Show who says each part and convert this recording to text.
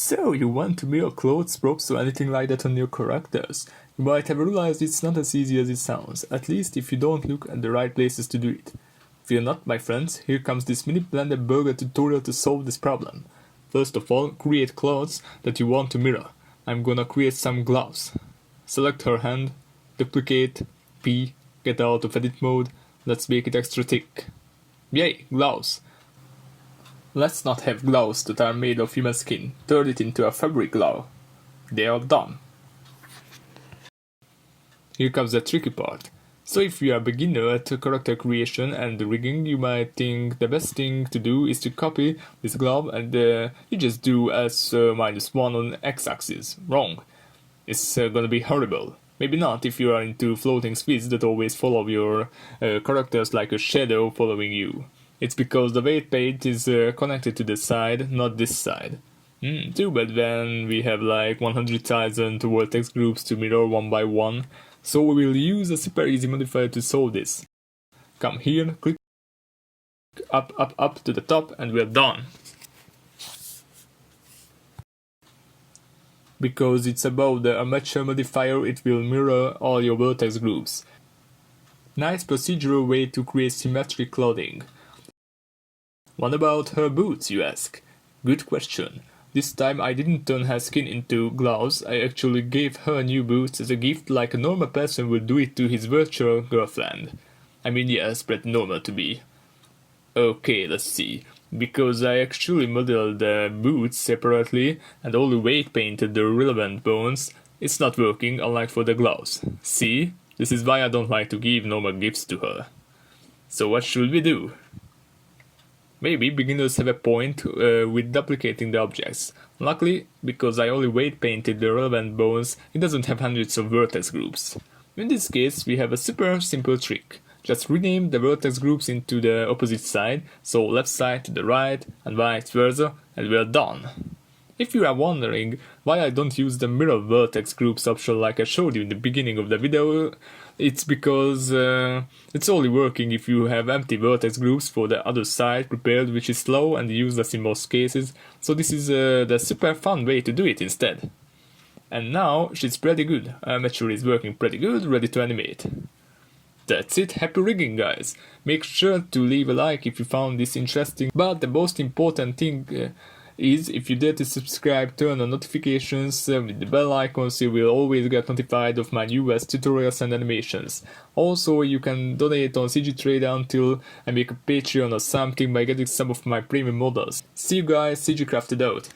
Speaker 1: So, you want to mirror clothes, props or anything like that on your characters? You might have realized it's not as easy as it sounds, at least if you don't look at the right places to do it. Fear not, my friends, here comes this mini blender burger tutorial to solve this problem. First of all, create clothes that you want to mirror. I'm gonna create some gloves. Select her hand, duplicate, P, get out of edit mode, let's make it extra thick. Yay, gloves! Let's not have gloves that are made of human skin, turn it into a fabric glove. They are done. Here comes the tricky part. So if you are a beginner at character creation and rigging, you might think the best thing to do is to copy this glove and you just do S-1 on x-axis. Wrong. It's gonna be horrible. Maybe not if you are into floating spheres that always follow your characters like a shadow following you. It's because the weight paint is connected to the side, not this side. Too bad when we have like 100,000 vertex groups to mirror one by one. So we will use a super easy modifier to solve this. Come here, click up to the top and we're done. Because it's above the armature modifier, it will mirror all your vertex groups. Nice procedural way to create symmetric clothing. What about her boots, you ask? Good question. This time I didn't turn her skin into gloves, I actually gave her new boots as a gift like a normal person would do it to his virtual girlfriend. I mean, yes, pretty normal to be. Okay, let's see. Because I actually modeled the boots separately and only weight painted the relevant bones, it's not working, unlike for the gloves. See? This is why I don't like to give normal gifts to her. So what should we do? Maybe beginners have a point with duplicating the objects. Luckily, because I only weight painted the relevant bones, it doesn't have hundreds of vertex groups. In this case, we have a super simple trick. Just rename the vertex groups into the opposite side, so left side to the right and vice versa, and we're done. If you are wondering why I don't use the mirror vertex groups option like I showed you in the beginning of the video, it's because it's only working if you have empty vertex groups for the other side prepared, which is slow and useless in most cases, so this is the super fun way to do it instead. And now she's pretty good, armature is working pretty good, ready to animate. That's it, happy rigging guys! Make sure to leave a like if you found this interesting, but the most important thing is if you dare to subscribe, turn on notifications with the bell icon so you will always get notified of my newest tutorials and animations. Also, you can donate on CG Trader until I make a Patreon or something by getting some of my premium models. See you guys, CG Crafted out!